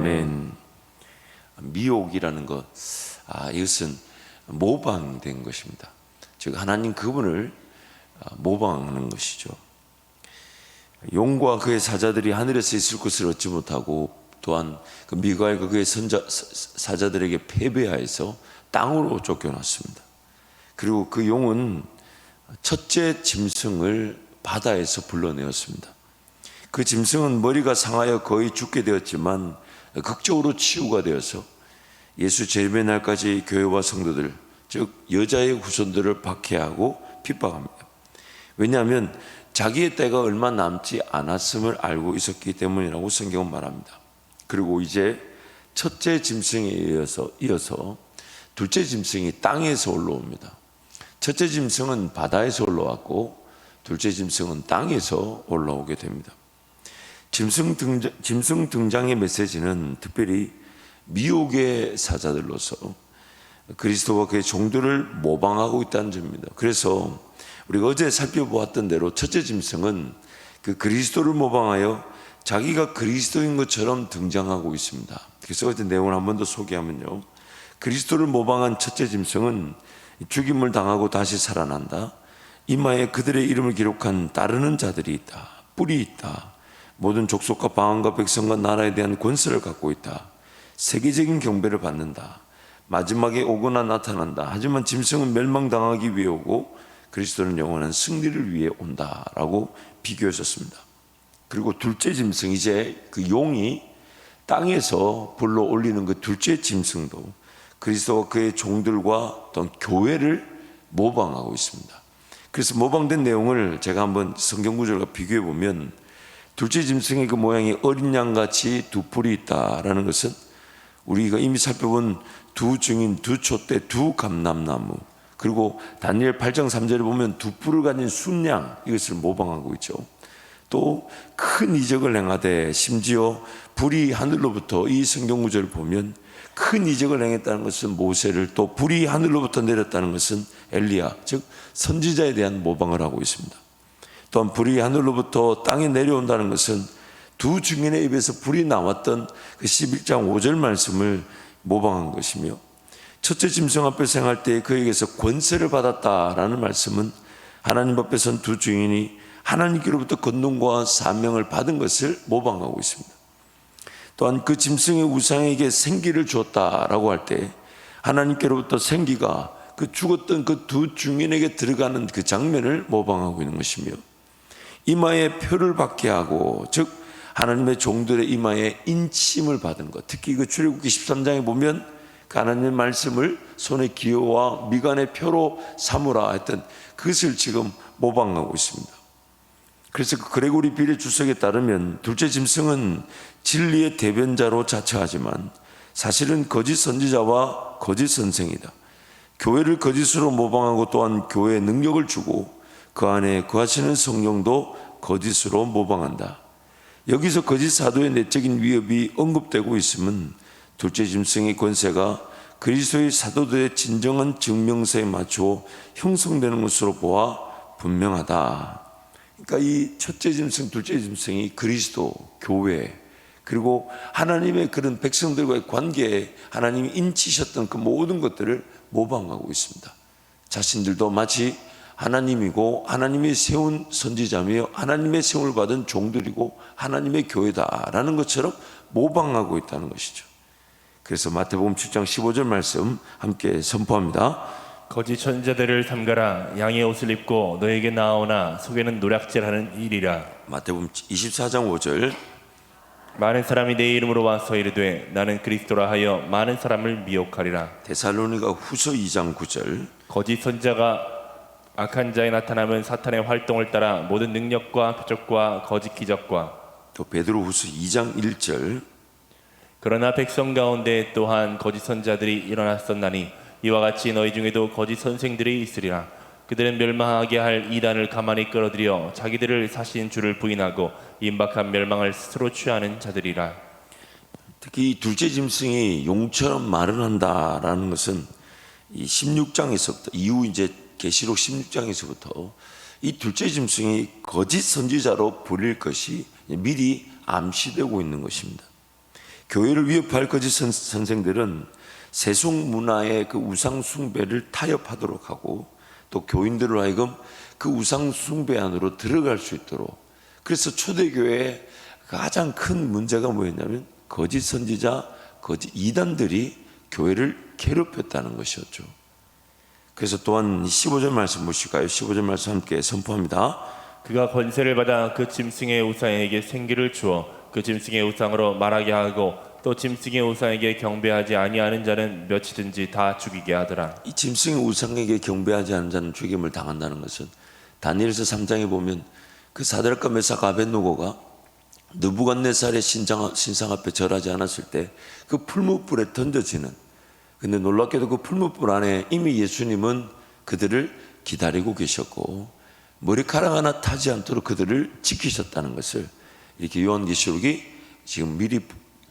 아멘. 미혹이라는 것, 이것은 모방된 것입니다. 즉 하나님 그분을 모방하는 것이죠. 용과 그의 사자들이 하늘에서 있을 것을 얻지 못하고, 또한 그 미가엘과 그의 사자들에게 패배하여서 땅으로 쫓겨났습니다. 그리고 그 용은 첫째 짐승을 바다에서 불러내었습니다. 그 짐승은 머리가 상하여 거의 죽게 되었지만 극적으로 치유가 되어서 예수 재림의 날까지 교회와 성도들, 즉 여자의 후손들을 박해하고 핍박합니다. 왜냐하면 자기의 때가 얼마 남지 않았음을 알고 있었기 때문이라고 성경은 말합니다. 그리고 이제 첫째 짐승에 이어서 둘째 짐승이 땅에서 올라옵니다. 첫째 짐승은 바다에서 올라왔고 둘째 짐승은 땅에서 올라오게 됩니다. 짐승 등장의 메시지는 특별히 미혹의 사자들로서 그리스도와 그의 종들을 모방하고 있다는 점입니다. 그래서 우리가 어제 살펴보았던 대로 첫째 짐승은 그 그리스도를 모방하여 자기가 그리스도인 것처럼 등장하고 있습니다. 그래서 어제 내용을 한 번 더 소개하면요, 그리스도를 모방한 첫째 짐승은 죽임을 당하고 다시 살아난다. 이마에 그들의 이름을 기록한 따르는 자들이 있다. 뿔이 있다. 모든 족속과 방언과 백성과 나라에 대한 권세를 갖고 있다. 세계적인 경배를 받는다. 마지막에 오거나 나타난다. 하지만 짐승은 멸망당하기 위해 오고 그리스도는 영원한 승리를 위해 온다라고 비교했었습니다. 그리고 둘째 짐승, 이제 그 용이 땅에서 불러 올리는 그 둘째 짐승도 그리스도와 그의 종들과 또는 교회를 모방하고 있습니다. 그래서 모방된 내용을 제가 한번 성경 구절과 비교해 보면, 둘째 짐승의 그 모양이 어린 양같이 두 뿔이 있다라는 것은 우리가 이미 살펴본 두 증인, 두 촛대, 두 감람나무, 그리고 다니엘 8장 3절에 보면 두 뿔을 가진 순양, 이것을 모방하고 있죠. 또 큰 이적을 행하되, 심지어 불이 하늘로부터, 이 성경 구절을 보면 큰 이적을 행했다는 것은 모세를, 또 불이 하늘로부터 내렸다는 것은 엘리야, 즉 선지자에 대한 모방을 하고 있습니다. 또한 불이 하늘로부터 땅에 내려온다는 것은 두 증인의 입에서 불이 나왔던 그 11장 5절 말씀을 모방한 것이며, 첫째 짐승 앞에서 행할 때 그에게서 권세를 받았다라는 말씀은 하나님 앞에선 두 증인이 하나님께로부터 권능과 사명을 받은 것을 모방하고 있습니다. 또한 그 짐승의 우상에게 생기를 주었다라고 할 때 하나님께로부터 생기가 그 죽었던 그 두 증인에게 들어가는 그 장면을 모방하고 있는 것이며, 이마에 표를 받게 하고, 즉 하나님의 종들의 이마에 인침을 받은 것, 특히 그 출애굽기 13장에 보면 그 하나님의 말씀을 손의 기호와 미간의 표로 삼으라 했던 그것을 지금 모방하고 있습니다. 그래서 그 그레고리 빌의 주석에 따르면 둘째 짐승은 진리의 대변자로 자처하지만 사실은 거짓 선지자와 거짓 선생이다. 교회를 거짓으로 모방하고 또한 교회에 능력을 주고 그 안에 거하시는 성령도 거짓으로 모방한다. 여기서 거짓 사도의 내적인 위협이 언급되고 있음은 둘째 짐승의 권세가 그리스도의 사도들의 진정한 증명서에 맞춰 형성되는 것으로 보아 분명하다. 그러니까 이 첫째 짐승, 둘째 짐승이 그리스도, 교회, 그리고 하나님의 그런 백성들과의 관계에 하나님이 인치셨던 그 모든 것들을 모방하고 있습니다. 자신들도 마치 하나님이고 하나님이 세운 선지자며 하나님의 세움을 받은 종들이고 하나님의 교회다라는 것처럼 모방하고 있다는 것이죠. 그래서 마태복음 7장 15절 말씀 함께 선포합니다. 거짓 선지자들을 삼가라. 양의 옷을 입고 너에게 나오나 속에는 노략질하는 일이라. 마태복음 24장 5절. 많은 사람이 내 이름으로 와서 이르되 나는 그리스도라 하여 많은 사람을 미혹하리라. 데살로니가 후서 2장 9절. 거짓 선지자가 악한 자에 나타나면 사탄의 활동을 따라 모든 능력과 표적과 거짓 기적과, 또 베드로 후서 2장 1절. 그러나 백성 가운데 또한 거짓 선지자들이 일어났었나니 이와 같이 너희 중에도 거짓 선생들이 있으리라. 그들은 멸망하게 할 이단을 가만히 끌어들여 자기들을 사신 주를 부인하고 임박한 멸망을 스스로 취하는 자들이라. 특히 이 둘째 짐승이 용처럼 말을 한다라는 것은 이 16장에서부터, 이후 이제 계시록 16장에서부터 이 둘째 짐승이 거짓 선지자로 불릴 것이 미리 암시되고 있는 것입니다. 교회를 위협할 거짓 선생들은 세속 문화의 그 우상 숭배를 타협하도록 하고 또 교인들로 하여금 그 우상 숭배 안으로 들어갈 수 있도록, 그래서 초대교회의 가장 큰 문제가 뭐였냐면 거짓 선지자, 거짓 이단들이 교회를 괴롭혔다는 것이었죠. 그래서 또한 15절 말씀 보실까요? 15절 말씀 함께 선포합니다. 그가 권세를 받아 그 짐승의 우상에게 생기를 주어 그 짐승의 우상으로 말하게 하고 또 짐승의 우상에게 경배하지 아니하는 자는 몇이든지 다 죽이게 하더라. 이 짐승의 우상에게 경배하지 않는 자는 죽임을 당한다는 것은 다니엘서 3장에 보면 그 사드락과 메삭과 아벳노고가 느부갓네살의 신상 앞에 절하지 않았을 때 그 풀무불에 던져지는, 근데 놀랍게도 그 풀무불 안에 이미 예수님은 그들을 기다리고 계셨고 머리카락 하나 타지 않도록 그들을 지키셨다는 것을 이렇게 요한계시록이 지금 미리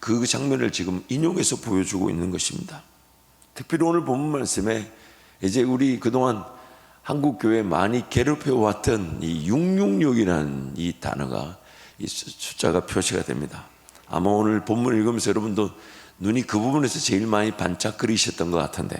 그 장면을 지금 인용해서 보여주고 있는 것입니다. 특별히 오늘 본문 말씀에 이제 우리 그동안 한국교회 많이 괴롭혀왔던 이 666이라는 이 단어가, 이 숫자가 표시가 됩니다. 아마 오늘 본문 읽으면서 여러분도 눈이 그 부분에서 제일 많이 반짝거리셨던 것 같은데,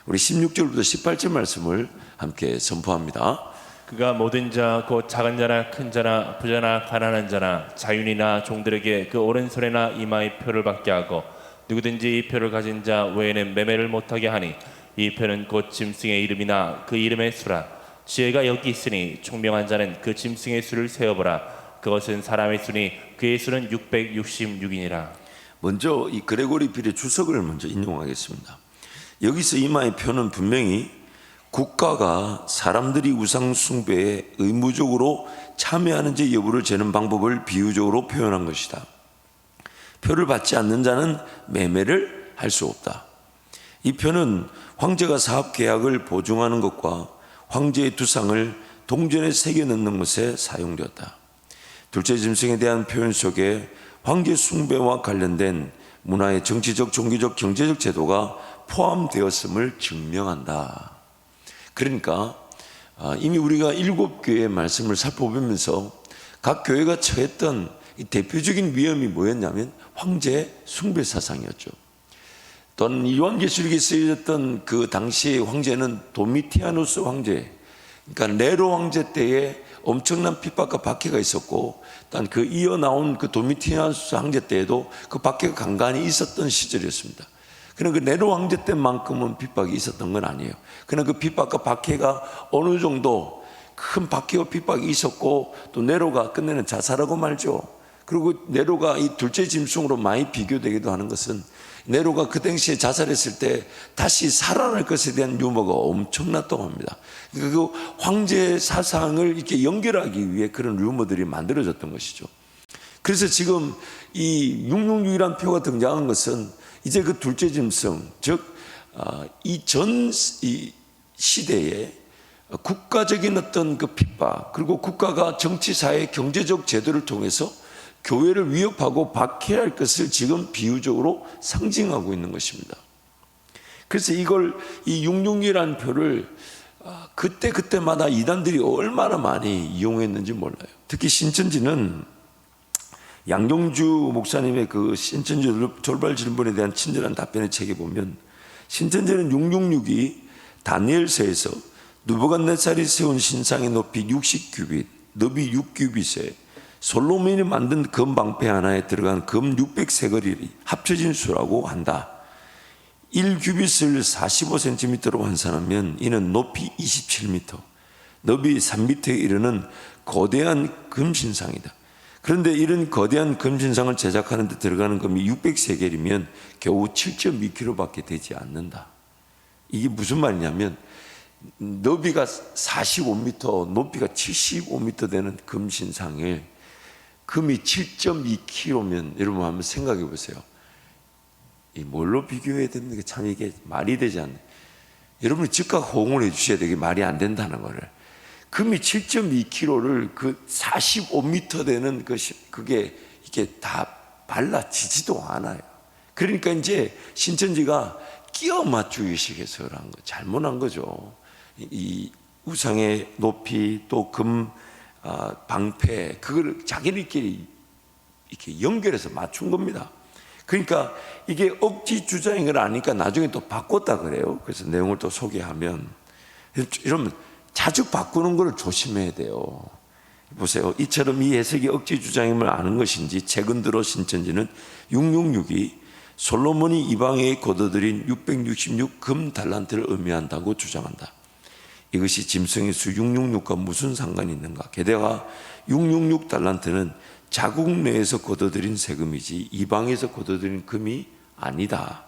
우리 16절부터 18절 말씀을 함께 선포합니다. 그가 모든 자 곧 작은 자나 큰 자나 부자나 가난한 자나 자윤이나 종들에게 그 오른손에나 이마에 표를 받게 하고 누구든지 이 표를 가진 자 외에는 매매를 못하게 하니 이 표는 곧 짐승의 이름이나 그 이름의 수라. 지혜가 여기 있으니 총명한 자는 그 짐승의 수를 세어보라. 그것은 사람의 수니 그의 수는 666이니라. 먼저 이 그레고리 빌의 주석을 먼저 인용하겠습니다. 여기서 이마의 표는 분명히 국가가 사람들이 우상 숭배에 의무적으로 참여하는지 여부를 재는 방법을 비유적으로 표현한 것이다. 표를 받지 않는 자는 매매를 할 수 없다. 이 표는 황제가 사업 계약을 보증하는 것과 황제의 두상을 동전에 새겨 넣는 것에 사용되었다. 둘째 짐승에 대한 표현 속에 황제 숭배와 관련된 문화의 정치적, 종교적, 경제적 제도가 포함되었음을 증명한다. 그러니까 이미 우리가 7교회의 말씀을 살펴보면서 각 교회가 처했던 이 대표적인 위험이 뭐였냐면 황제 숭배 사상이었죠. 또는 요한계시록에 쓰여졌던 그 당시의 황제는 도미티아누스 황제, 그러니까 네로 황제 때에 엄청난 핍박과 박해가 있었고, 또 그 이어 나온 그 도미티아누스 황제 때에도 그 박해가 간간히 있었던 시절이었습니다. 그러나 그 네로 황제 때만큼은 핍박이 있었던 건 아니에요. 그러나 그 핍박과 박해가 어느 정도 큰 박해와 핍박이 있었고, 또 네로가 끝내는 자살하고 말죠. 그리고 네로가 이 둘째 짐승으로 많이 비교되기도 하는 것은 네로가 그 당시에 자살했을 때 다시 살아날 것에 대한 유머가 엄청났다고 합니다. 그 황제 사상을 이렇게 연결하기 위해 그런 루머들이 만들어졌던 것이죠. 그래서 지금 이 666이라는 표가 등장한 것은 이제 그 둘째 짐승, 즉 이 전 시대에 국가적인 어떤 그 핍박, 그리고 국가가 정치, 사회, 경제적 제도를 통해서 교회를 위협하고 박해할 것을 지금 비유적으로 상징하고 있는 것입니다. 그래서 이걸 이 666이라는 표를 그때마다 이단들이 얼마나 많이 이용했는지 몰라요. 특히 신천지는 양경주 목사님의 그 신천지 돌발 질문에 대한 친절한 답변의 책에 보면 신천지는 666이 다니엘서에서 느부갓네살이 세운 신상의 높이 60규빗, 너비 6규빗에 솔로몬이 만든 금 방패 하나에 들어간 금 600세거리 합쳐진 수라고 한다. 1규빗을 45cm로 환산하면 이는 높이 27m, 너비 3m에 이르는 거대한 금신상이다. 그런데 이런 거대한 금신상을 제작하는 데 들어가는 금이 600세겔이면 겨우 7.2kg밖에 되지 않는다. 이게 무슨 말이냐면 너비가 45m, 높이가 75m 되는 금신상을 금이 7.2kg면 여러분 한번 생각해 보세요. 이 뭘로 비교해야 되는 게 참 이게 말이 되지 않네. 여러분이 즉각 호응을 해 주셔야 되게 말이 안 된다는 거를. 금이 7.2kg를 그 45m 되는 그게 이게 다 발라지지도 않아요. 그러니까 이제 신천지가 끼워 맞추기식해서 그런 거 잘못한 거죠. 이 우상의 높이 또 금 방패 그걸 자기들끼리 이렇게 연결해서 맞춘 겁니다. 그러니까 이게 억지 주장인 걸 아니까 나중에 또 바꿨다 그래요. 그래서 내용을 또 소개하면, 이러면 자주 바꾸는 걸 조심해야 돼요. 보세요. 이처럼 이 해석이 억지 주장임을 아는 것인지 최근 들어 신천지는 666이 솔로몬이 이방에 거둬들인 666 금 달란트를 의미한다고 주장한다. 이것이 짐승의 수 666과 무슨 상관이 있는가? 게다가 666 달란트는 자국 내에서 거둬들인 세금이지 이방에서 거둬들인 금이 아니다.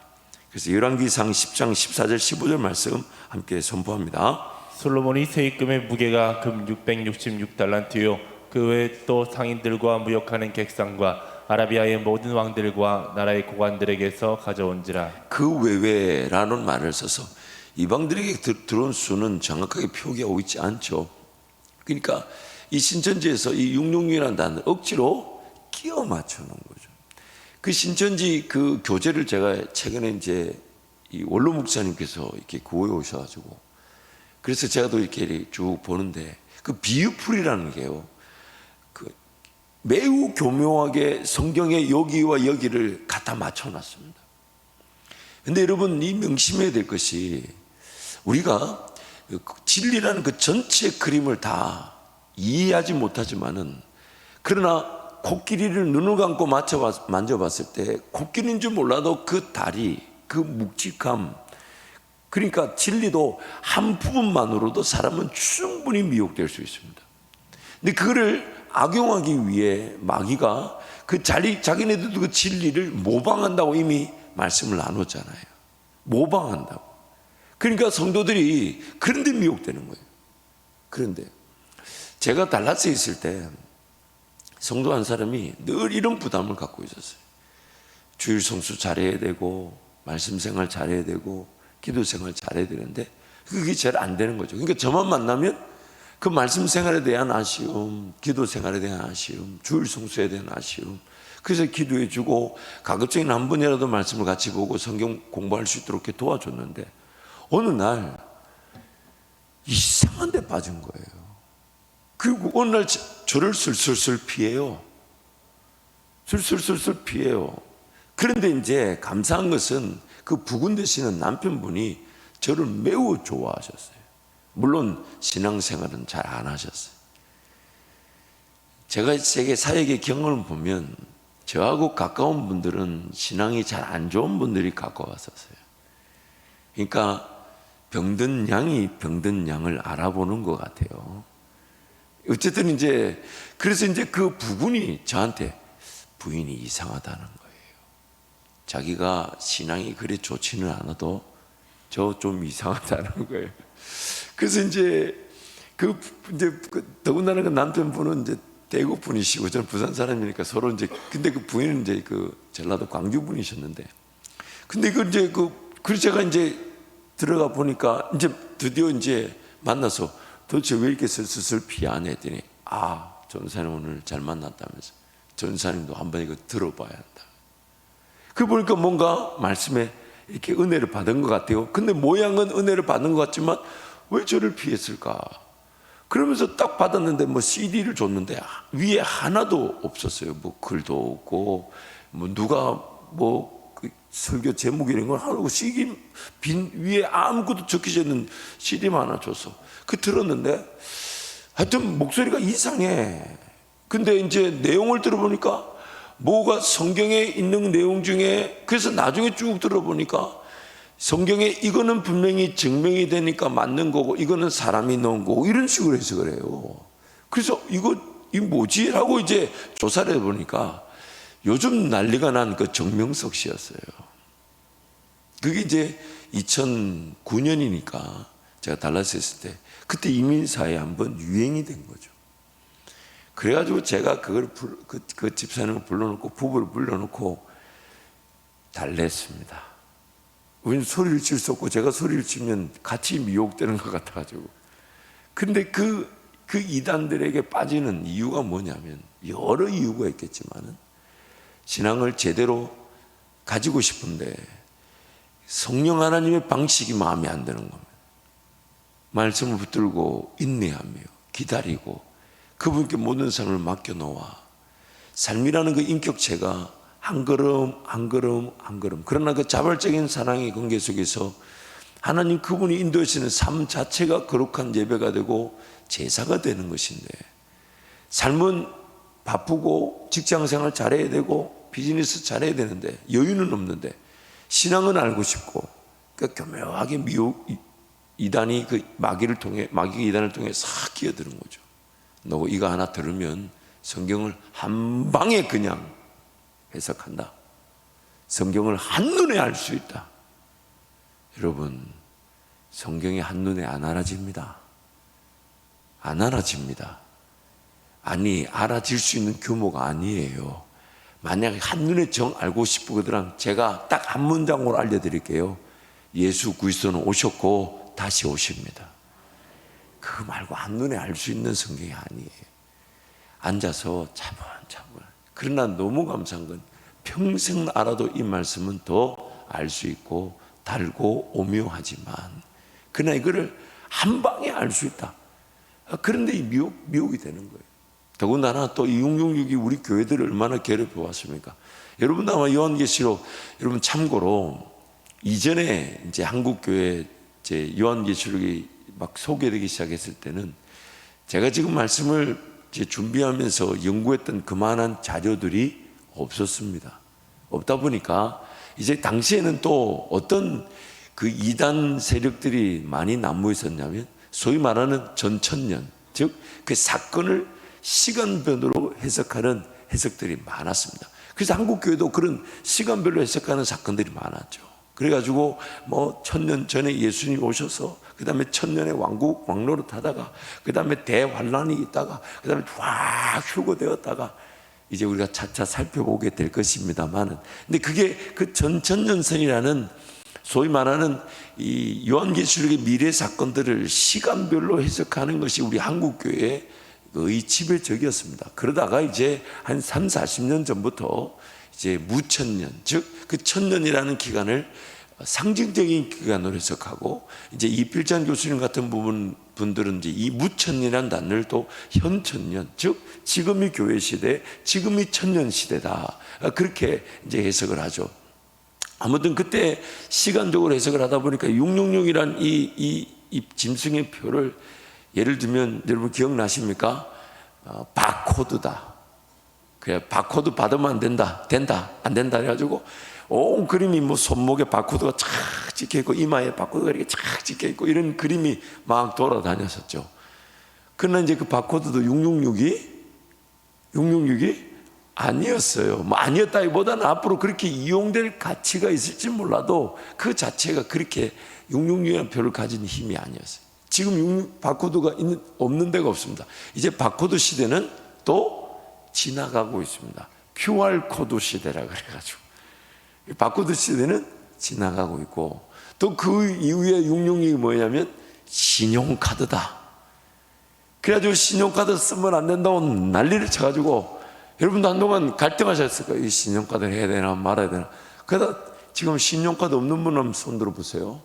그래서 열왕기상 10장 14절 15절 말씀 함께 선포합니다. 솔로몬이 세입금의 무게가 금 666달란트요 그 외에 또 상인들과 무역하는 객상과 아라비아의 모든 왕들과 나라의 고관들에게서 가져온지라. 그 외외라는 말을 써서 이방들에게 들어온 수는 정확하게 표기하고 있지 않죠. 그러니까 이 신천지에서 이 666이라는 단어를 억지로 끼워 맞추는 거죠. 그 신천지 그 교재를 제가 최근에 이제 이 원로 목사님께서 이렇게 구해 오셔가지고, 그래서 제가 또 이렇게 쭉 보는데 그 비유풀이라는 게요, 그 매우 교묘하게 성경의 여기와 여기를 갖다 맞춰놨습니다. 근데 여러분, 이 명심해야 될 것이, 우리가 진리라는 그 전체 그림을 다 이해하지 못하지만은, 그러나 코끼리를 눈을 감고 만져봤을 때 코끼리인 줄 몰라도 그 다리, 그 묵직함, 그러니까 진리도 한 부분만으로도 사람은 충분히 미혹될 수 있습니다. 근데 그거를 악용하기 위해 마귀가 자기네들도 그 진리를 모방한다고 이미 말씀을 나눴잖아요. 모방한다고. 그러니까 성도들이 그런 데 미혹되는 거예요. 그런데 제가 달라스에 있을 때 성도 한 사람이 늘 이런 부담을 갖고 있었어요. 주일 성수 잘해야 되고, 말씀 생활 잘해야 되고, 기도 생활 잘해야 되는데 그게 잘 안 되는 거죠. 그러니까 저만 만나면 그 말씀 생활에 대한 아쉬움, 기도 생활에 대한 아쉬움, 주일 성수에 대한 아쉬움, 그래서 기도해 주고 가급적이면 한 번이라도 말씀을 같이 보고 성경 공부할 수 있도록 이렇게 도와줬는데, 어느 날 이상한 데 빠진 거예요. 그리고 어느 날 저를 슬슬슬 피해요. 슬슬슬 피해요. 그런데 이제 감사한 것은 그 부군 되시는 남편분이 저를 매우 좋아하셨어요. 물론 신앙생활은 잘 안 하셨어요. 제가 세계 사역의 경험을 보면 저하고 가까운 분들은 신앙이 잘 안 좋은 분들이 가까웠었어요. 그러니까 병든 양이 병든 양을 알아보는 것 같아요. 어쨌든 이제 그래서 이제 그 부군이 저한테 부인이 이상하다는 거예요. 자기가 신앙이 그리 좋지는 않아도 저 좀 이상하다는 거예요. 그래서 이제 더군다나 그 남편분은 이제 대구 분이시고 저는 부산 사람이니까 서로 이제, 근데 그 부인은 이제 그 전라도 광주 분이셨는데, 근데 그래서 제가 이제 들어가 보니까 이제 드디어 이제 만나서 도대체 왜 이렇게 슬슬 피하냐 했더니, 전사님 오늘 잘 만났다면서 전사님도 한번 이거 들어봐야 한다. 그 보니까 뭔가 말씀에 이렇게 은혜를 받은 것 같아요. 근데 모양은 은혜를 받은 것 같지만 왜 저를 피했을까? 그러면서 딱 받았는데 뭐 CD를 줬는데 위에 하나도 없었어요. 뭐 글도 없고, 뭐 누가 그 설교 제목 이런 걸 하고 CD 빈 위에 아무것도 적혀져 있는 CD만 하나 줬어. 그 들었는데 하여튼 목소리가 이상해. 근데 이제 내용을 들어보니까 뭐가 성경에 있는 내용 중에, 그래서 나중에 쭉 들어보니까 성경에 이거는 분명히 증명이 되니까 맞는 거고 이거는 사람이 넣은 거고 이런 식으로 해서 그래요. 그래서 이거 뭐지? 하고 이제 조사를 해보니까 요즘 난리가 난 그 정명석 씨였어요. 그게 이제 2009년이니까 제가 달라스에 있을 때 그때 이민사에 한번 유행이 된 거죠. 그래가지고 제가 그 집사님을 불러놓고 부부를 불러놓고 달랬습니다. 우리는 소리를 칠 수 없고 제가 소리를 치면 같이 미혹되는 것 같아가지고. 근데 그 이단들에게 빠지는 이유가 뭐냐면 여러 이유가 있겠지만은 신앙을 제대로 가지고 싶은데 성령 하나님의 방식이 마음에 안 드는 겁니다. 말씀을 붙들고 인내하며 기다리고 그분께 모든 삶을 맡겨놓아 삶이라는 그 인격체가 한 걸음 한 걸음 한 걸음. 그러나 그 자발적인 사랑의 관계 속에서 하나님 그분이 인도하시는 삶 자체가 거룩한 예배가 되고 제사가 되는 것인데, 삶은 바쁘고 직장생활 잘해야 되고 비즈니스 잘해야 되는데 여유는 없는데, 신앙은 알고 싶고, 그러니까 교묘하게 이단이 그 마귀가 이단을 통해 싹 끼어드는 거죠. 너 이거 하나 들으면 성경을 한 방에 그냥 해석한다. 성경을 한눈에 알 수 있다. 여러분, 성경이 한눈에 안 알아집니다. 안 알아집니다. 아니, 알아질 수 있는 규모가 아니에요. 만약에 한눈에 정 알고 싶으거든, 제가 딱 한 문장으로 알려드릴게요. 예수 그리스도는 오셨고 다시 오십니다. 그거 말고 한눈에 알 수 있는 성경이 아니에요. 앉아서 차분차분. 그러나 너무 감사한 건 평생 알아도 이 말씀은 더 알 수 있고 달고 오묘하지만, 그러나 이거를 한 방에 알 수 있다. 그런데 이 미혹이 되는 거예요. 더군다나 또 666이 우리 교회들을 얼마나 괴롭혀 왔습니까? 여러분도 아마 요한계시록, 여러분 참고로 이전에 이제 한국 교회 이제 요한계시록이 막 소개되기 시작했을 때는 제가 지금 말씀을 이제 준비하면서 연구했던 그만한 자료들이 없었습니다. 없다 보니까 이제 당시에는 또 어떤 그 이단 세력들이 많이 난무해 있었냐면, 소위 말하는 전천년, 즉 그 사건을 시간별로 해석하는 해석들이 많았습니다. 그래서 한국 교회도 그런 시간별로 해석하는 사건들이 많았죠. 그래가지고 뭐 1000년 전에 예수님이 오셔서 그 다음에 1000년의 왕국 왕노릇 하다가 그 다음에 대환란이 있다가 그 다음에 확 휴거되었다가 이제 우리가 차차 살펴보게 될 것입니다만은, 근데 그게 그 전천년선이라는 소위 말하는 이 요한계시록의 미래 사건들을 시간별로 해석하는 것이 우리 한국 교회의 지배적이었습니다. 그러다가 이제 한 3, 40년 전부터 이제 무천년, 즉 그 천년이라는 기간을 상징적인 기간으로 해석하고, 이제 이필찬 교수님 같은 분들은 이제 이 무천년이라는 단어를 또 현천년, 즉 지금이 교회 시대, 지금이 천년 시대다, 그렇게 이제 해석을 하죠. 아무튼 그때 시간적으로 해석을 하다 보니까 666이란 이 짐승의 표를, 예를 들면 여러분 기억나십니까? 바코드다. 그래, 바코드 받으면 안 된다, 안 된다 해가지고 온 그림이 뭐 손목에 바코드가 착 찍혀 있고 이마에 바코드가 이렇게 착 찍혀 있고 이런 그림이 막 돌아다녔었죠. 그러나 이제 그 바코드도 666이 아니었어요. 뭐 아니었다기보다는 앞으로 그렇게 이용될 가치가 있을지 몰라도 그 자체가 그렇게 666이라는 표를 가진 힘이 아니었어요. 지금 바코드가 없는 데가 없습니다. 이제 바코드 시대는 또 지나가고 있습니다. QR코드 시대라 그래가지고 바코드 시대는 지나가고 있고, 또 그 이후에 666이 뭐냐면 신용카드다. 그래가지고 신용카드 쓰면 안 된다고 난리를 쳐가지고 여러분도 한동안 갈등하셨을 거예요. 이 신용카드를 해야 되나 말아야 되나. 그러다 지금 신용카드 없는 분 한번 손 들어보세요.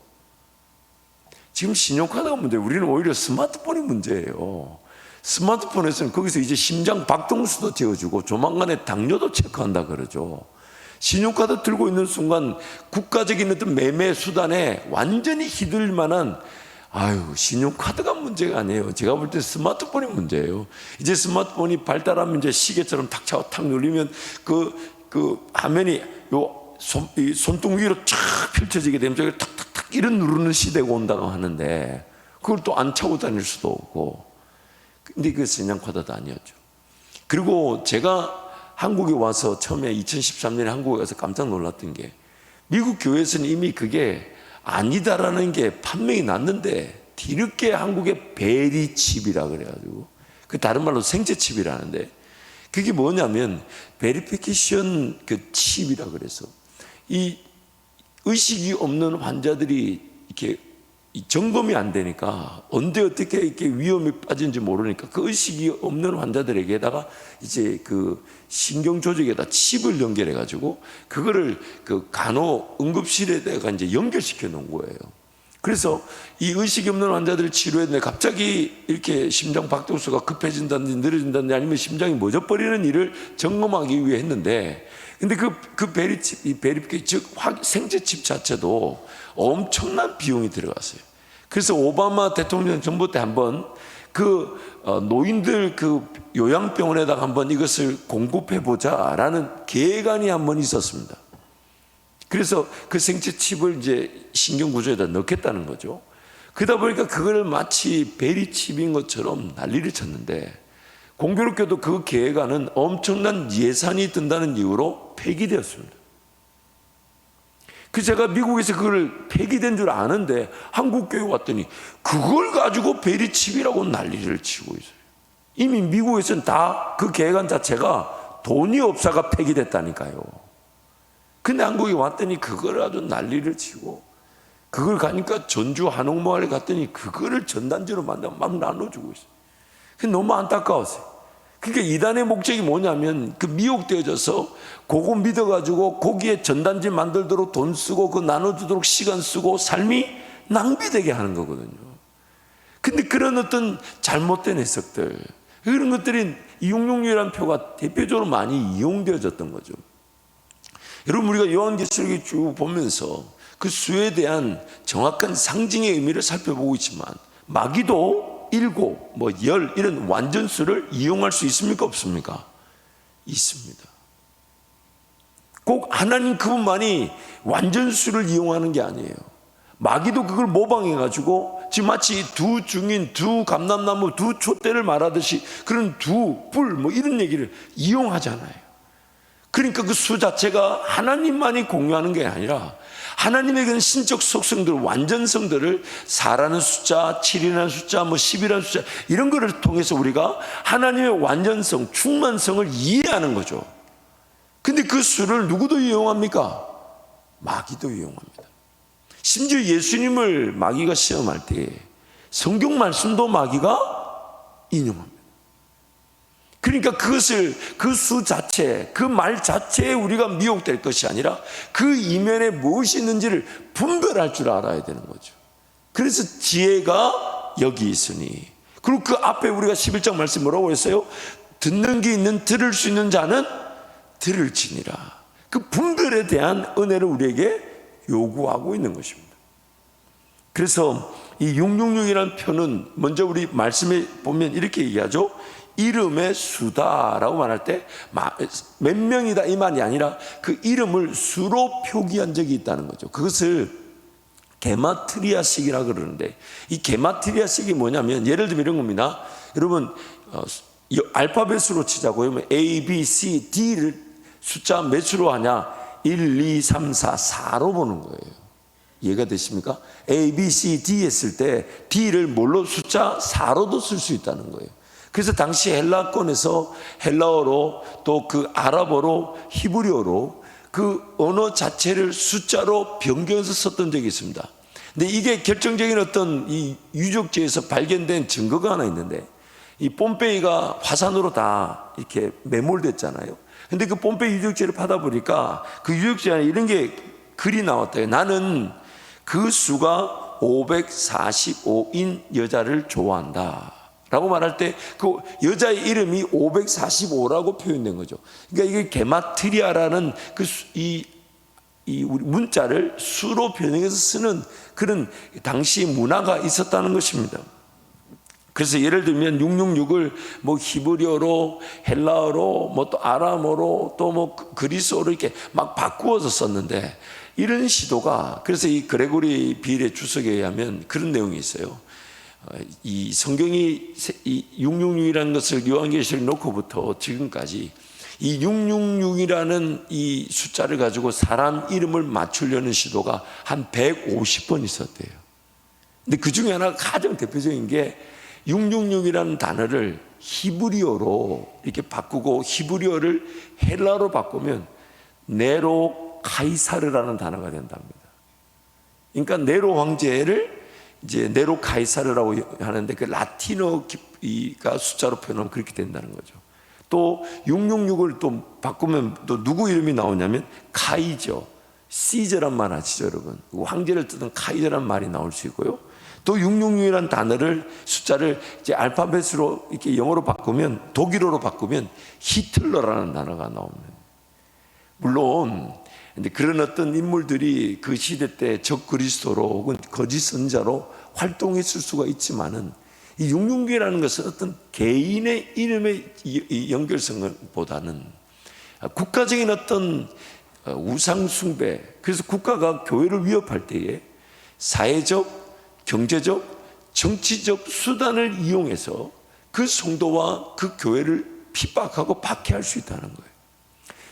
지금 신용카드가 문제예요. 우리는 오히려 스마트폰이 문제예요. 스마트폰에서는 거기서 이제 심장 박동수도 재어주고 조만간에 당뇨도 체크한다 그러죠. 신용카드 들고 있는 순간 국가적인 어떤 매매 수단에 완전히 휘둘릴 만한, 신용카드가 문제가 아니에요. 제가 볼 때 스마트폰이 문제예요. 이제 스마트폰이 발달하면 이제 시계처럼 탁 차고 탁 눌리면 그 화면이 이 손등 위로 쫙 펼쳐지게 되면 저기 탁탁탁 이런 누르는 시대가 온다고 하는데, 그걸 또 안 차고 다닐 수도 없고. 근데 그게 신용카드도 아니었죠. 그리고 제가 한국에 와서 처음에 2013년에 한국에 가서 깜짝 놀랐던 게, 미국 교회에서는 이미 그게 아니다라는 게 판명이 났는데 뒤늦게 한국의 베리칩이라 그래가지고, 그 다른 말로 생체칩이라는데, 그게 뭐냐면 베리피케이션 그 칩이라 그래서 이 의식이 없는 환자들이 이렇게 점검이 안 되니까 언제 어떻게 이렇게 위험에 빠진지 모르니까 그 의식이 없는 환자들에게다가 이제 그 신경 조직에다 칩을 연결해 가지고 그거를 그 간호 응급실에다가 이제 연결시켜 놓은 거예요. 그래서 이 의식이 없는 환자들을 치료했는데 갑자기 이렇게 심장 박동수가 급해진다든지 느려진다든지 아니면 심장이 멎어버리는 일을 점검하기 위해 했는데, 근데 그 베리칩, 이 베리피케이션, 즉 생체칩 자체도 엄청난 비용이 들어갔어요. 그래서 오바마 대통령 정부 때 한번 노인들 요양병원에다가 한번 이것을 공급해보자라는 계획안이 한번 있었습니다. 그래서 그 생체칩을 이제 신경구조에다 넣겠다는 거죠. 그러다 보니까 그걸 마치 베리칩인 것처럼 난리를 쳤는데, 공교롭게도 그 계획안은 엄청난 예산이 든다는 이유로 폐기되었습니다. 그래서 제가 미국에서 그걸 폐기된 줄 아는데 한국 교회 왔더니 그걸 가지고 베리칩이라고 난리를 치고 있어요. 이미 미국에서는 다 그 계획안 자체가 돈이 없어가 폐기됐다니까요. 근데 한국에 왔더니 그걸 아주 난리를 치고, 그걸 가니까 전주 한옥마을에 갔더니 그거를 전단지로 만들어 막 나눠주고 있어요. 그게 너무 안타까웠어요. 그러니까 이단의 목적이 뭐냐면 그 미혹되어져서 그거 믿어가지고 거기에 전단지 만들도록 돈 쓰고 그 나눠주도록 시간 쓰고 삶이 낭비되게 하는 거거든요. 근데 그런 어떤 잘못된 해석들, 그런 것들이 666이라는 표가 대표적으로 많이 이용되어졌던 거죠. 여러분, 우리가 요한계시록을 쭉 보면서 그 수에 대한 정확한 상징의 의미를 살펴보고 있지만, 마귀도 7, 10 이런 완전수를 이용할 수 있습니까? 없습니까? 있습니다. 꼭 하나님 그분만이 완전수를 이용하는 게 아니에요. 마귀도 그걸 모방해가지고 지금 마치 두 증인, 두 감람나무, 두 촛대를 말하듯이 그런 두 뿔 이런 얘기를 이용하잖아요. 그러니까 그 수 자체가 하나님만이 공유하는 게 아니라 하나님의 그런 신적 속성들, 완전성들을 4라는 숫자, 7이라는 숫자, 10이라는 숫자 이런 거를 통해서 우리가 하나님의 완전성, 충만성을 이해하는 거죠. 근데 그 수를 누구도 이용합니까? 마귀도 이용합니다. 심지어 예수님을 마귀가 시험할 때 성경 말씀도 마귀가 인용합니다. 그러니까 그것을 그 수 자체, 그 말 자체에 우리가 미혹될 것이 아니라 그 이면에 무엇이 있는지를 분별할 줄 알아야 되는 거죠. 그래서 지혜가 여기 있으니, 그리고 그 앞에 우리가 11장 말씀 뭐라고 했어요? 듣는 귀 있는 들을 수 있는 자는 들을지니라. 그 분별에 대한 은혜를 우리에게 요구하고 있는 것입니다. 그래서 이 666이라는 표는 먼저 우리 말씀에 보면 이렇게 얘기하죠. 이름의 수다라고 말할 때 몇 명이다 이 말이 아니라 그 이름을 수로 표기한 적이 있다는 거죠. 그것을 게마트리아식이라고 그러는데, 이 게마트리아식이 뭐냐면 예를 들면 이런 겁니다. 여러분, 알파벳으로 치자고요. 그러면 A, B, C, D를 숫자 몇으로 하냐? 1, 2, 3, 4, 4로 보는 거예요. 이해가 되십니까? A, B, C, D 했을 때 D를 뭘로? 숫자 4로도 쓸 수 있다는 거예요. 그래서 당시 헬라권에서 헬라어로 또 그 아랍어로 히브리어로 그 언어 자체를 숫자로 변경해서 썼던 적이 있습니다. 근데 이게 결정적인 어떤 이 유적지에서 발견된 증거가 하나 있는데, 이 폼페이가 화산으로 다 이렇게 매몰됐잖아요. 근데 그 폼페이 유적지를 파다 보니까 그 유적지 안에 이런 게 글이 나왔대요. 나는 그 수가 545인 여자를 좋아한다 라고 말할 때 그 여자의 이름이 545라고 표현된 거죠. 그러니까 이게 게마트리아라는 우리 문자를 수로 변형해서 쓰는 그런 당시 문화가 있었다는 것입니다. 그래서 예를 들면 666을 히브리어로, 헬라어로, 또 아람어로, 또 그리스어로 이렇게 막 바꾸어서 썼는데, 이런 시도가, 그래서 이 그레고리 비일의 주석에 의하면 그런 내용이 있어요. 이 성경이 이 666이라는 것을 요한계시록 놓고부터 지금까지 이 666이라는 이 숫자를 가지고 사람 이름을 맞추려는 시도가 한 150번 있었대요. 근데 그 중에 하나가 가장 대표적인 게 666이라는 단어를 히브리어로 이렇게 바꾸고 히브리어를 헬라어로 바꾸면 네로 카이사르라는 단어가 된답니다. 그러니까 네로 황제를 이제 네로 카이사르라고 하는데 그 라틴어가 숫자로 표현하면 그렇게 된다는 거죠. 또 666을 또 바꾸면 또 누구 이름이 나오냐면 카이죠. 시저란 말 아시죠, 여러분? 황제를 뜻하는 카이저란 말이 나올 수 있고요. 또 666이라는 단어를 숫자를 이제 알파벳으로 이렇게 영어로 바꾸면, 독일어로 바꾸면 히틀러라는 단어가 나옵니다. 물론 이제 그런 어떤 인물들이 그 시대 때 적그리스도로 혹은 거짓 선자로 활동했을 수가 있지만은, 이 666이라는 것은 어떤 개인의 이름의 연결성보다는 국가적인 어떤 우상 숭배, 그래서 국가가 교회를 위협할 때에 사회적, 경제적, 정치적 수단을 이용해서 그 성도와 그 교회를 핍박하고 박해할 수 있다는 거예요.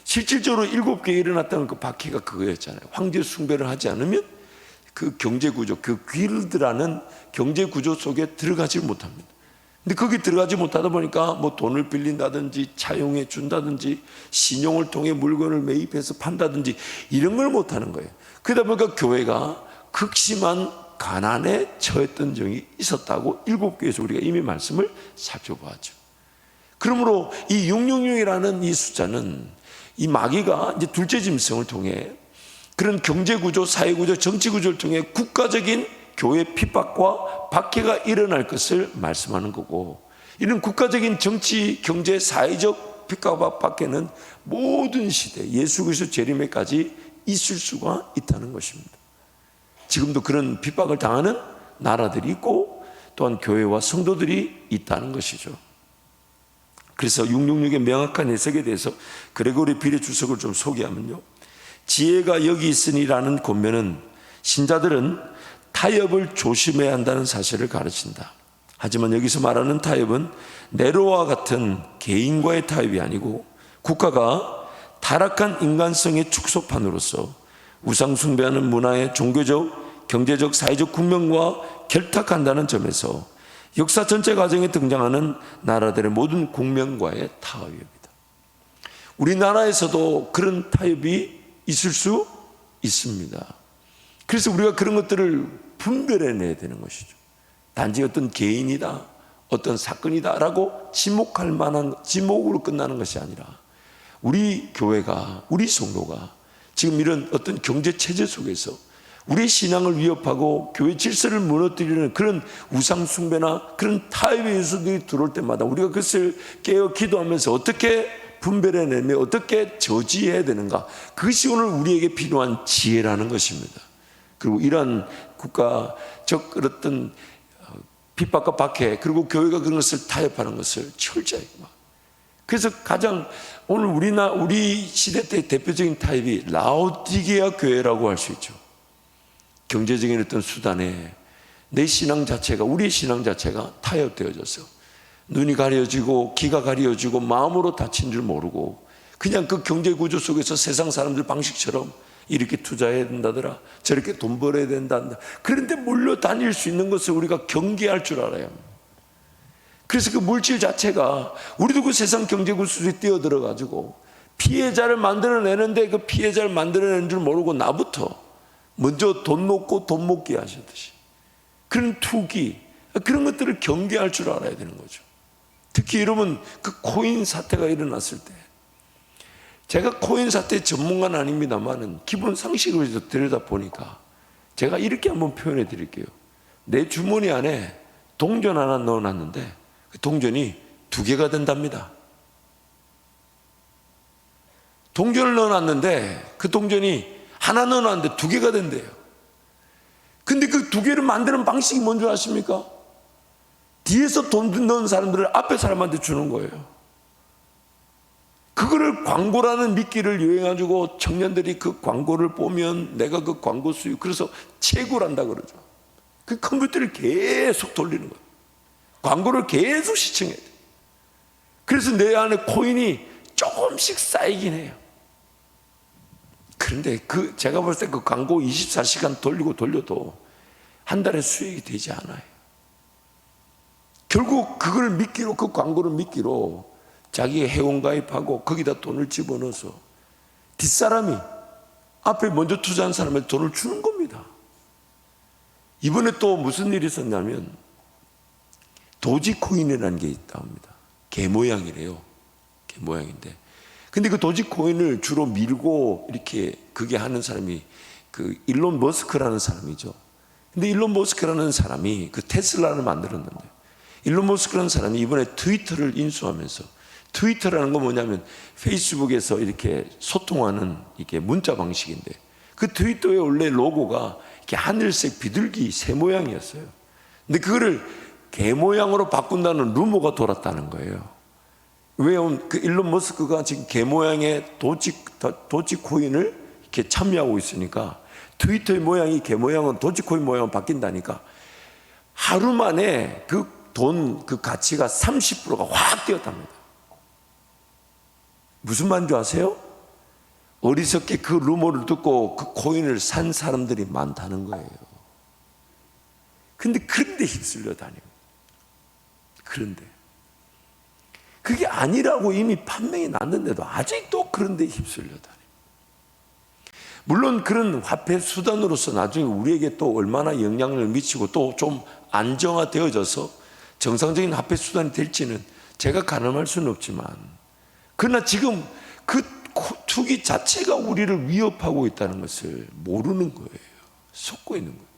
실질적으로 7개에 일어났다는 그 박해가 그거였잖아요. 황제 숭배를 하지 않으면 그 경제구조, 그 길드라는 경제구조 속에 들어가지 못합니다. 근데 거기 들어가지 못하다 보니까 뭐 돈을 빌린다든지 차용해 준다든지 신용을 통해 물건을 매입해서 판다든지 이런 걸 못하는 거예요. 그러다 보니까 교회가 극심한 가난에 처했던 적이 있었다고 7개에서 우리가 이미 말씀을 살펴보았죠. 그러므로 이 666이라는 이 숫자는 이 마귀가 이제 둘째 짐승을 통해 그런 경제구조, 사회구조, 정치구조를 통해 국가적인 교회 핍박과 박해가 일어날 것을 말씀하는 거고, 이런 국가적인 정치, 경제, 사회적 핍박과 박해는 모든 시대, 예수 그리스도 재림에까지 있을 수가 있다는 것입니다. 지금도 그런 핍박을 당하는 나라들이 있고 또한 교회와 성도들이 있다는 것이죠. 그래서 666의 명확한 해석에 대해서 그레고리 비례 주석을 좀 소개하면요, 지혜가 여기 있으니라는 권면은 신자들은 타협을 조심해야 한다는 사실을 가르친다. 하지만 여기서 말하는 타협은 네로와 같은 개인과의 타협이 아니고 국가가 타락한 인간성의 축소판으로서 우상 숭배하는 문화의 종교적, 경제적, 사회적 국면과 결탁한다는 점에서 역사 전체 과정에 등장하는 나라들의 모든 국면과의 타협입니다. 우리나라에서도 그런 타협이 있을 수 있습니다. 그래서 우리가 그런 것들을 분별해내야 되는 것이죠. 단지 어떤 개인이다, 어떤 사건이다라고 지목할 만한, 지목으로 끝나는 것이 아니라 우리 교회가, 우리 성도가 지금 이런 어떤 경제 체제 속에서 우리의 신앙을 위협하고 교회 질서를 무너뜨리는 그런 우상 숭배나 그런 타협의 요소들이 들어올 때마다 우리가 그것을 깨어 기도하면서 어떻게 분별해내며 어떻게 저지해야 되는가, 그것이 오늘 우리에게 필요한 지혜라는 것입니다. 그리고 이러한 국가적 어떤 핍박과 박해, 그리고 교회가 그런 것을 타협하는 것을 철저히 막. 그래서 가장 오늘 우리 시대 때 대표적인 타협이 라오디게아 교회라고 할 수 있죠. 경제적인 어떤 수단에 내 신앙 자체가, 우리의 신앙 자체가 타협되어져서 눈이 가려지고 귀가 가려지고 마음으로 다친 줄 모르고 그냥 그 경제 구조 속에서 세상 사람들 방식처럼 이렇게 투자해야 된다더라, 저렇게 돈 벌어야 된다더라, 그런데 몰려다닐 수 있는 것을 우리가 경계할 줄 알아야 합니다. 그래서 그 물질 자체가 우리도 그 세상 경제 구조 속에 뛰어들어가지고 피해자를 만들어내는데 그 피해자를 만들어내는 줄 모르고 나부터 먼저 돈 놓고 돈 먹기 하셨듯이 그런 투기, 그런 것들을 경계할 줄 알아야 되는 거죠. 특히 여러분 그 코인 사태가 일어났을 때, 제가 코인 사태 전문가는 아닙니다만은 기본 상식을 들여다보니까 제가 이렇게 한번 표현해 드릴게요. 내 주머니 안에 동전 하나 넣어놨는데 그 동전이 2개가 된답니다. 동전을 넣어놨는데 그 동전이 하나 넣어놨는데 2개가 된대요. 근데 그 2개를 만드는 방식이 뭔지 아십니까? 뒤에서 돈 넣은 사람들을 앞에 사람한테 주는 거예요. 그거를 광고라는 미끼를 이용해가지고 청년들이 그 광고를 보면 내가 그 광고 수익, 그래서 채굴 한다 그러죠. 그 컴퓨터를 계속 돌리는 거예요. 광고를 계속 시청해야 돼요. 그래서 내 안에 코인이 조금씩 쌓이긴 해요. 그런데 제가 볼 때 그 광고 24시간 돌려도 한 달에 수익이 되지 않아요. 결국 그걸 미끼로, 그 광고를 미끼로 자기 회원가입하고 거기다 돈을 집어넣어서 뒷사람이 앞에 먼저 투자한 사람한테 돈을 주는 겁니다. 이번에 또 무슨 일이 있었냐면 도지코인이라는 게 있다 합니다. 개 모양이래요. 개 모양인데 근데 그 도지코인을 주로 밀고 이렇게 그게 하는 사람이 그 일론 머스크라는 사람이죠. 근데 일론 머스크라는 사람이 그 테슬라를 만들었는데, 일론 머스크라는 사람이 이번에 트위터를 인수하면서, 트위터라는 건 뭐냐면 페이스북에서 이렇게 소통하는 이게 문자 방식인데, 그 트위터의 원래 로고가 이렇게 하늘색 비둘기 새 모양이었어요. 근데 그거를 개 모양으로 바꾼다는 루머가 돌았다는 거예요. 왜냐하면 그 일론 머스크가 지금 개 모양의 도지코인을 이렇게 참여하고 있으니까, 트위터의 모양이 개 모양은 도지코인 모양으로 바뀐다니까 하루 만에 그 돈, 그 가치가 30%가 확 뛰었답니다. 무슨 말인 줄 아세요? 어리석게 그 루머를 듣고 그 코인을 산 사람들이 많다는 거예요. 근데 그런데 휩쓸려 다닙니다. 그런데 그게 아니라고 이미 판명이 났는데도 아직도 그런데 휩쓸려 다닙니다. 물론 그런 화폐 수단으로서 나중에 우리에게 또 얼마나 영향을 미치고 또 좀 안정화되어져서 정상적인 화폐 수단이 될지는 제가 가늠할 수는 없지만, 그러나 지금 그 투기 자체가 우리를 위협하고 있다는 것을 모르는 거예요. 속고 있는 거예요.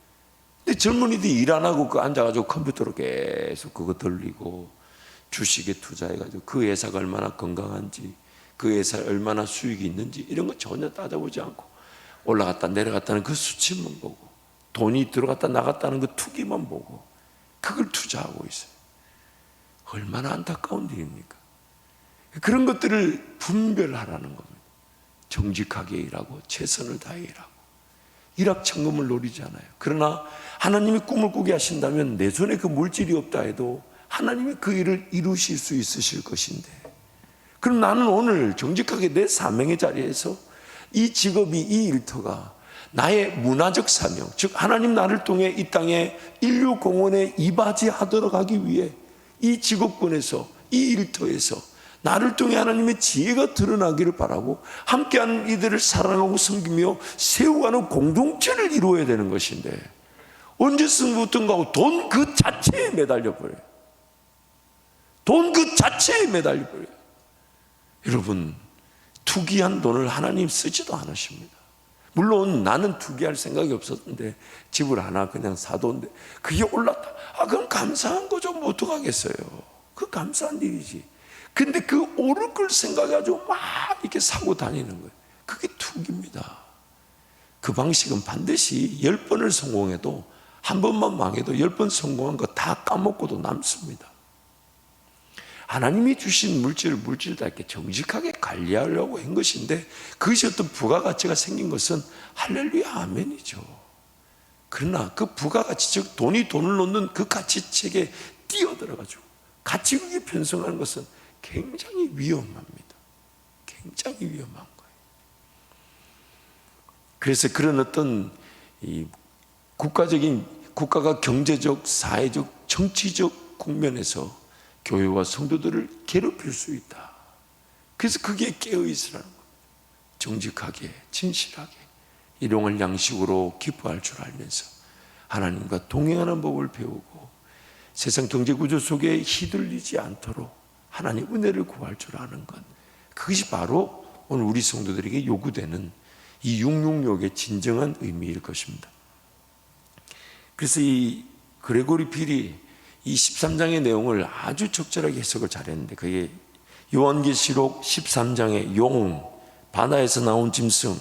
근데 젊은이들이 일 안 하고 그 앉아가지고 컴퓨터로 계속 그거 돌리고 주식에 투자해가지고 그 회사가 얼마나 건강한지, 그 회사에 얼마나 수익이 있는지 이런 거 전혀 따져보지 않고 올라갔다 내려갔다는 그 수치만 보고, 돈이 들어갔다 나갔다는 그 투기만 보고 그걸 투자하고 있어요. 얼마나 안타까운 일입니까? 그런 것들을 분별하라는 겁니다. 정직하게 일하고 최선을 다해 일하고 일확천금을 노리지 않아요. 그러나 하나님이 꿈을 꾸게 하신다면 내 손에 그 물질이 없다 해도 하나님이 그 일을 이루실 수 있으실 것인데, 그럼 나는 오늘 정직하게 내 사명의 자리에서 이 직업이, 이 일터가 나의 문화적 사명, 즉 하나님 나를 통해 이 땅에 인류 공헌에 이바지하도록 하기 위해 이 직업군에서, 이 일터에서 나를 통해 하나님의 지혜가 드러나기를 바라고 함께하는 이들을 사랑하고 섬기며 세워가는 공동체를 이루어야 되는 것인데, 언제쯤부턴가 하고 돈 그 자체에 매달려 버려요. 돈 그 자체에 매달려 버려요. 여러분, 투기한 돈을 하나님 쓰지도 않으십니다. 물론 나는 투기할 생각이 없었는데 집을 하나 그냥 사돈데 그게 올랐다. 그럼 감사한 거죠. 뭐 어떡하겠어요. 그 감사한 일이지. 근데 그 오를 걸 생각해가지고 막 이렇게 사고 다니는 거예요. 그게 투기입니다. 그 방식은 반드시 10번을 성공해도, 한 번만 망해도 10번 성공한 거 다 까먹고도 남습니다. 하나님이 주신 물질을 다 이렇게 정직하게 관리하려고 한 것인데, 그것이 어떤 부가가치가 생긴 것은 할렐루야 아멘이죠. 그러나 그 부가가치, 즉 돈이 돈을 놓는 그 가치책에 뛰어들어가지고 가치국이 편성하는 것은 굉장히 위험합니다. 굉장히 위험한 거예요. 그래서 그런 어떤 이 국가가 경제적, 사회적, 정치적 국면에서 교회와 성도들을 괴롭힐 수 있다. 그래서 그게 깨어있으라는 겁니다. 정직하게, 진실하게 일용할 양식으로 기뻐할 줄 알면서 하나님과 동행하는 법을 배우고 세상 경제구조 속에 휘둘리지 않도록 하나님 은혜를 구할 줄 아는 것, 그것이 바로 오늘 우리 성도들에게 요구되는 이 666의 진정한 의미일 것입니다. 그래서 이 그레고리 필이 이 13장의 내용을 아주 적절하게 해석을 잘했는데, 그게 요한계시록 13장의 용, 바다에서 나온 짐승,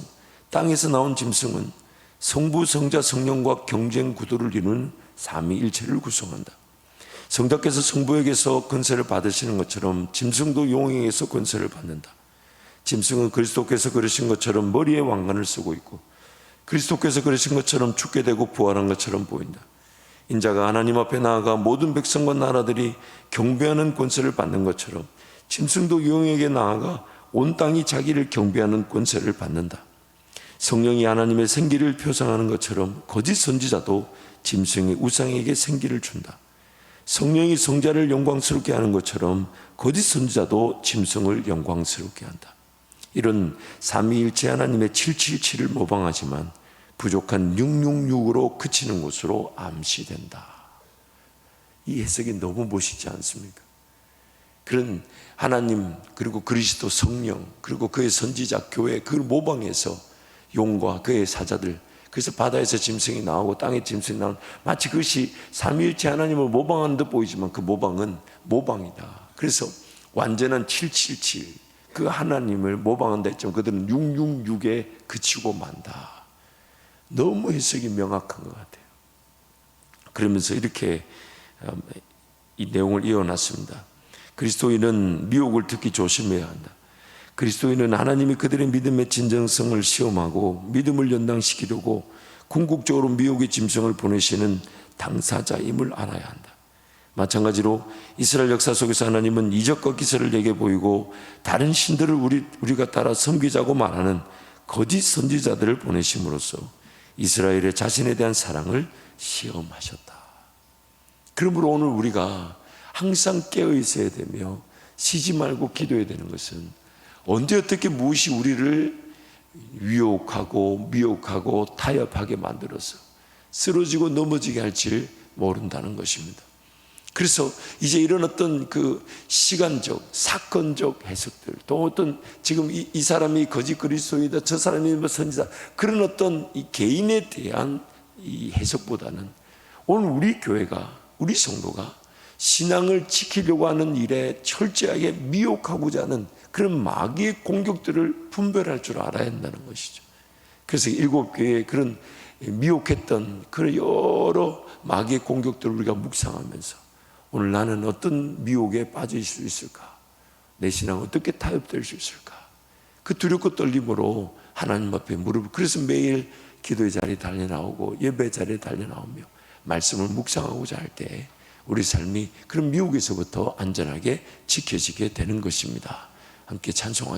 땅에서 나온 짐승은 성부, 성자, 성령과 경쟁 구도를 이루는 삼위일체를 구성한다. 성자께서 성부에게서 권세를 받으시는 것처럼 짐승도 용에게서 권세를 받는다. 짐승은 그리스도께서 그러신 것처럼 머리에 왕관을 쓰고 있고, 그리스도께서 그러신 것처럼 죽게 되고 부활한 것처럼 보인다. 인자가 하나님 앞에 나아가 모든 백성과 나라들이 경배하는 권세를 받는 것처럼 짐승도 용에게 나아가 온 땅이 자기를 경배하는 권세를 받는다. 성령이 하나님의 생기를 표상하는 것처럼 거짓 선지자도 짐승의 우상에게 생기를 준다. 성령이 성자를 영광스럽게 하는 것처럼 거짓 선지자도 짐승을 영광스럽게 한다. 이런 삼위일체 하나님의 777을 모방하지만 부족한 666으로 그치는 것으로 암시된다. 이 해석이 너무 멋있지 않습니까? 그런 하나님, 그리고 그리스도 성령, 그리고 그의 선지자 교회, 그걸 모방해서 용과 그의 사자들, 그래서 바다에서 짐승이 나오고 땅에 짐승이 나오는, 마치 그것이 삼위일체 하나님을 모방하는 듯 보이지만 그 모방은 모방이다. 그래서 완전한 777, 그 하나님을 모방한다 했지만 그들은 666에 그치고 만다. 너무 해석이 명확한 것 같아요. 그러면서 이렇게 이 내용을 이어놨습니다. 그리스도인은 미혹을 특히 조심해야 한다. 그리스도인은 하나님이 그들의 믿음의 진정성을 시험하고 믿음을 연당시키려고 궁극적으로 미혹의 짐승을 보내시는 당사자임을 알아야 한다. 마찬가지로 이스라엘 역사 속에서 하나님은 이적과 기사를 내게 보이고 다른 신들을 우리가 따라 섬기자고 말하는 거짓 선지자들을 보내심으로써 이스라엘의 자신에 대한 사랑을 시험하셨다. 그러므로 오늘 우리가 항상 깨어 있어야 되며 쉬지 말고 기도해야 되는 것은 언제 어떻게 무엇이 우리를 유혹하고 미혹하고 타협하게 만들어서 쓰러지고 넘어지게 할지 모른다는 것입니다. 그래서 이제 이런 어떤 그 시간적, 사건적 해석들, 또 어떤 지금 이 사람이 거짓 그리스도이다, 저 사람이 뭐 선지자, 그런 어떤 이 개인에 대한 이 해석보다는 오늘 우리 교회가, 우리 성도가 신앙을 지키려고 하는 일에 철저하게 미혹하고자 하는 그런 마귀의 공격들을 분별할 줄 알아야 한다는 것이죠. 그래서 7교회에 그런 미혹했던 그런 여러 마귀의 공격들을 우리가 묵상하면서 오늘 나는 어떤 미혹에 빠질 수 있을까? 내 신앙 어떻게 타협될 수 있을까? 그 두렵고 떨림으로 하나님 앞에 무릎을, 그래서 매일 기도의 자리에 달려나오고 예배 자리에 달려나오며 말씀을 묵상하고자 할 때 우리 삶이 그런 미혹에서부터 안전하게 지켜지게 되는 것입니다. 함께 찬송하겠습니다.